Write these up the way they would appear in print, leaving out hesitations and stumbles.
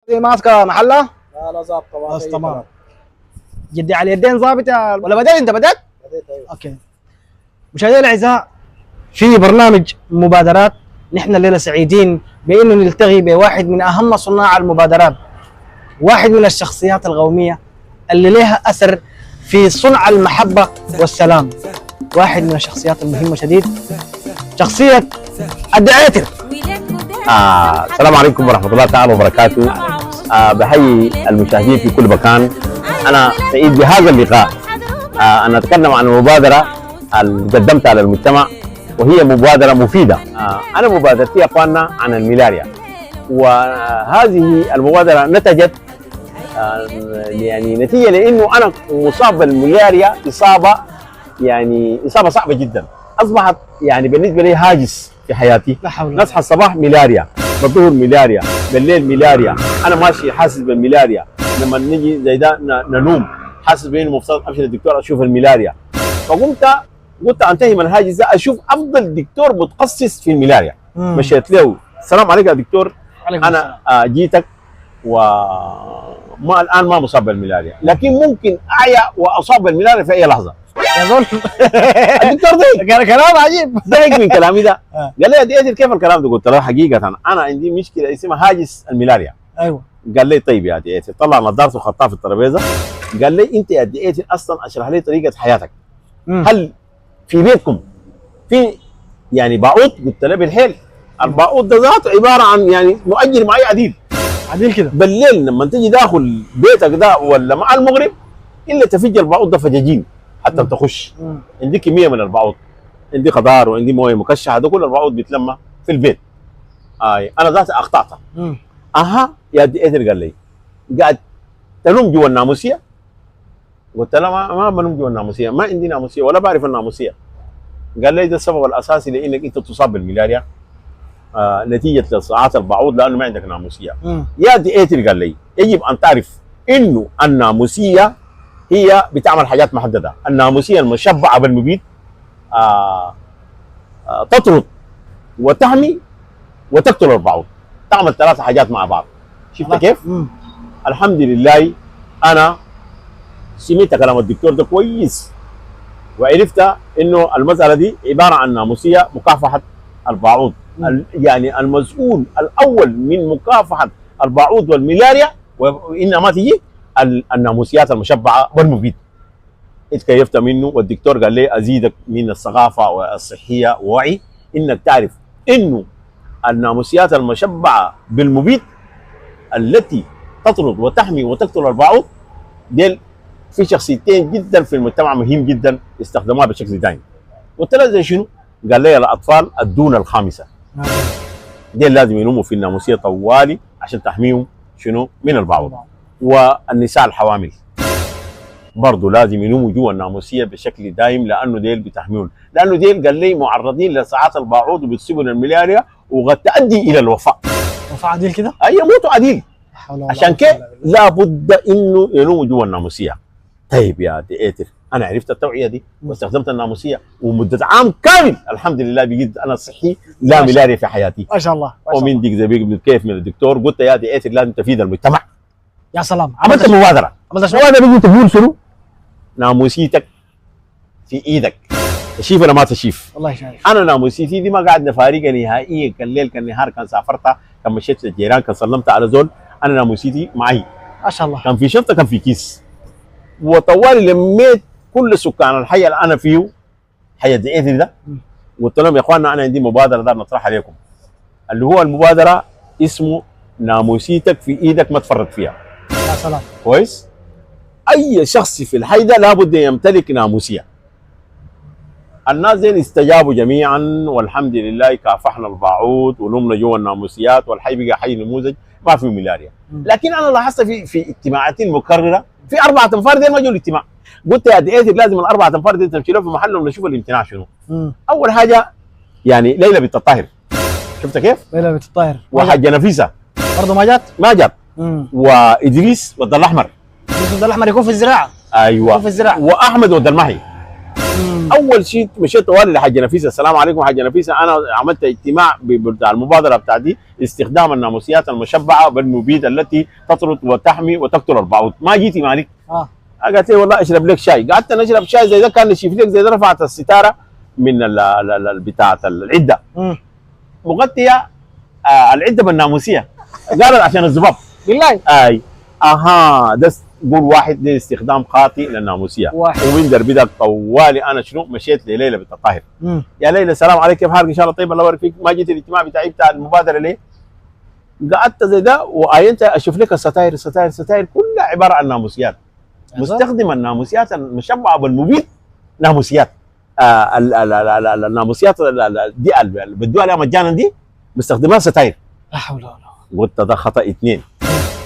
دي ماسكه محلها؟ لا لا ظابطه ما بس في تمام. كلام. جدي على اليدين ظابط ولا بدأت؟ انت بدأت؟ بديت ايوه. اوكي. مشاهدينا الاعزاء، في برنامج مبادرات، نحن الليله سعيدين بانه نلتقي بواحد من اهم صناع المبادرات، واحد من الشخصيات القوميه اللي لها اثر في صنع المحبه والسلام، واحد من الشخصيات المهمه شديد، شخصيه الدعيتر. السلام عليكم ورحمة الله تعالى وبركاته. بحيي المشاهدين في كل مكان. أنا سعيد بهذا اللقاء. أنا أتكلم عن المبادرة اللي قدمتها للمجتمع، وهي مبادرة مفيدة. أنا مبادرتي يا أخواننا عن الملاريا، وهذه المبادرة نتجت يعني نتيجة لأنه أنا مصاب بالملاريا إصابة صعبة جدا، أصبحت يعني بالنسبة لي هاجس في حياتي. لا حول ولا نصحى الصباح ملاريا، بالظهر ملاريا، بالليل ملاريا، انا ماشي حاسس بالملاريا، لما نجي زي ده ننوم حاسس بانه مفترض امشي للدكتور اشوف الملاريا. قلت انتهي من الهاجس ده، اشوف افضل دكتور متخصص في الملاريا. مشيت له، السلام عليكم يا دكتور، انا جيتك وما الان ما مصاب بالملاريا، لكن ممكن اعيا واصاب بالملاريا في اي لحظه. يا زول الدكتور ضحك، كلام عجيب. ضحك من كلامي ده. قال لي يا ديتر كيف الكلام ده؟ قلت له حقيقه انا عندي مشكله اسمها هاجس الملاريا. ايوه. قال لي طيب يا ديتر، طلع نظارته وخطها في الترابيزه، قال لي انت يا ديتر اصلا اشرح لي طريقه حياتك. هل في بيتكم في يعني باعوض؟ قلت له بالحيل. الباعوض ده ذاته عباره عن يعني مؤجر معي عديل كده. بالليل لما تيجي داخل بيتك ده ولا مع المغرب الا تفج الباعوض ده فجاجين حتى تخش. عندي كميه من الباعوض، عندي خضار وعندي مويه مكشحه، ده كل الباعوض بيتلمى في البيت. انا ذاتي اقطعتها. اها يا ديتر، قال لي قاعد تنوم جوا الناموسيه؟ قلت له ما بنوم جوا الناموسيه، ما عندي ناموسيه ولا بعرف الناموسيه. قال لي ده السبب الاساسي لانك انت تصاب بالملاريا نتيجه لصاعات الباعوض لانه ما عندك ناموسيه. يا ديتر، قال لي يجب ان تعرف انه الناموسيه هي بتعمل حاجات محدده. الناموسيه المشبعه بالمبيد تطرد وتحمي وتقتل الباعوض، تعمل ثلاث حاجات مع بعض. شفت كيف؟ الحمد لله انا سمعت كلام الدكتور ده كويس، وعرفت انه المساله دي عباره عن ناموسيه مكافحه الباعوض. يعني المسؤول الاول من مكافحه الباعوض والملاريا وانما تجي الناموسيات المشبعه والمبيد. اتكيفت منه، والدكتور قال لي ازيدك من الثقافه والصحيه ووعي انك تعرف انه الناموسيات المشبعه بالمبيد التي تطرد وتحمي وتقتل الباعوض ديل في شخصيتين جدا في المجتمع مهم جدا يستخدموها بشكل دائم. قلت له زي شنو؟ قال لي الاطفال الدون الخامسه ديل لازم ينوموا في الناموسيه طوالي عشان تحميهم شنو؟ من الباعوض. والنساء الحوامل برضه لازم ينوموا جوا الناموسيه بشكل دائم، لانه ديل بتحميهم، لانه ديل قال لي معرضين لساعات الباعوض وبتصيبهم الملاريا وقد تؤدي الى الوفاه. وفاة عديل كده؟ اي يموتوا عديل. عشان كده لابد انه ينوموا جوا الناموسيه. طيب يا ديتر، انا عرفت التوعيه دي واستخدمت الناموسيه ومده عام كامل الحمد لله بقيت انا صحي، لا ملاريا في حياتي. ما شاء الله. ومن ديك زي بن كيف من الدكتور قلت يا ديتر لازم تفيد المجتمع. يا سلام. عملت مبادره. المبادره بيجي تقول شنو؟ ناموسيتك في ايدك، تشيف ولا ما تشيف؟ والله شايف. انا ناموسيتي دي ما قاعد نفارقها نهائيا، كان ليل كان نهار، كان سافرتها، كان مشيت للجيران، كان سلمت على زول، انا ناموسيتي معي. ما شاء الله. كان في شنطه، كان في كيس، وطوالي لميت كل سكان الحي اللي انا فيه، حي ديتر ده، قلت لهم يا اخواننا انا عندي مبادره دار نطرحها عليكم، اللي هو المبادره اسمه ناموسيتك في ايدك ما تفرط فيها. يا سلام. كويس؟ اي شخص في الحي ده لابد يمتلك ناموسيه. الناس دي استجابوا جميعا والحمد لله، كافحنا الباعوض ونمنا جوا الناموسيات والحي بقى حي نموذج ما فيه ملاريا. لكن انا لاحظت في اجتماعاتي المكرره في 4 انفار دي ما جو الاجتماع. قلت يا ديتر لازم ال4 انفار دي تمشي له في محلهم نشوف الامتناع شنو. اول حاجه يعني ليلى بنت الطاهر، شفت كيف؟ ليلى بنت الطاهر. وحاجه نفيسه برضه ما جات؟ ما جات. وادريس ود الاحمر. ادريس ود الاحمر يكون في الزراعه. ايوه يكون في الزراعه. واحمد ود المحي. اول شيء مشيت طوالي لحاجه نفيسه، السلام عليكم حاجه نفيسه، انا عملت اجتماع بتاع المبادره بتاعتي استخدام الناموسيات المشبعه بالمبيد التي تطرد وتحمي وتقتل البعوض. ما جيتي مالك؟ قالت لي والله اشرب لك شاي، قعدت نشرب شاي زي ده، كان نشيف لك زي ده، رفعت الستاره من بتاعه العده مغطيه العده بالناموسيه، قالت عشان الذباب. بالله اي ده قول واحد ده استخدام خاطئ للناموسيه. ومن دربي ده طوالي انا شنو مشيت لليلى بنت الطاهر. يا ليلى السلام عليك، كيف حالك؟ ان شاء الله طيب، الله يبارك فيك. ما جيت الاجتماع بتاعي بتاع المبادره ليه؟ قعدت زي ده وعينت اشوف لك الستاير كلها عباره عن ناموسيات، مستخدم الناموسيات المشبعه بالمبيد ناموسيات. الناموسيات دي اللي بدوها عليها مجانا دي مستخدمها ستاير. لا حول ولا قوه. قلت ده خطا اثنين.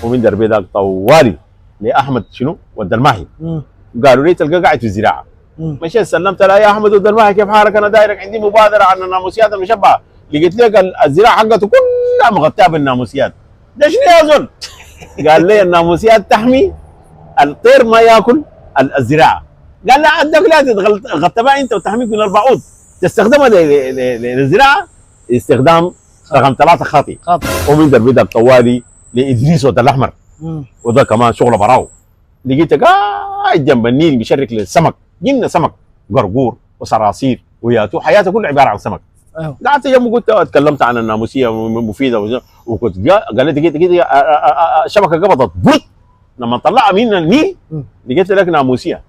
ومن دربي ده طوالي لاحمد شنو والدلماحي، قالوا لي تلقى قاعد في الزراعه. مشيت سلمت له يا احمد والدلماحي كيف حالك؟ انا دايرك عندي مبادره عن الناموسيات المشبعه، لقيت لك الزراعه حقته كلها مغطاه بالناموسيات. ده شنو يا زول؟ قال لي الناموسيات تحمي الطير ما ياكل الزراعه. قال لا عندك لا تغطى بها انت وتحميك من البعوض، تستخدمها للزراعه استخدام رقم 3 خاطئ. ومن دربي ده طوالي لادريس ود الاحمر، وده كمان شغله براو. لقيتك قاعد جنب النيل بيشرك للسمك، جبنا سمك قرقور وصراصير وياتو، حياته كلها عباره عن سمك. قعدت جنبه قلت اتكلمت عن الناموسيه مفيده، وكنت قال لي دقيقه الشبكه قبضت بوت، لما طلعها من النيل لقيت لك ناموسيه.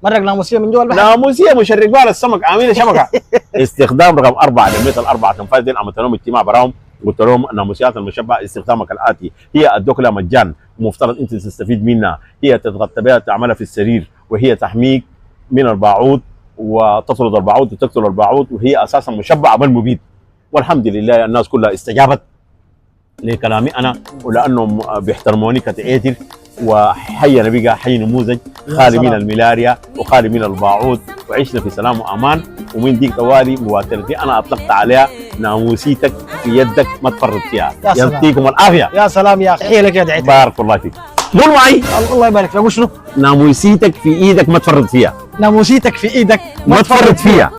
مرق ناموسيه من جوا البحر، ناموسيه مشرق بها السمك عامله شبكه. استخدام رقم 4 لميت الاربع تنفاذ دي، عملت لهم اجتماع براهم، قلت لهم الناموسيات المشبعه استخدامها كالاتي: هي الدخله مجان، مفترض انت تستفيد منها، هي تتغطى بها تعملها في السرير، وهي تحميك من البعوض وتطرد البعوض وتقتل البعوض، وهي اساسا مشبعه بالمبيد. والحمد لله الناس كلها استجابت لكلامي انا، ولانهم بيحترموني كتعيتر، وحينا بقى حي نموذج خالي من الملاريا وخالي من البعوض، وعشنا في سلام وامان. ومن ديك طوالي مبادرتي انا اطلقت عليها ناموسيتك في يدك ما تفرط فيها. يعطيكم العافيه. يا سلام يا اخي، تحيه لك يا دعيتك. بارك الله فيك. قول معي. الله يبارك فيك. شنو؟ ناموسيتك في ايدك ما تفرط فيها. ناموسيتك في ايدك ما تفرط فيها.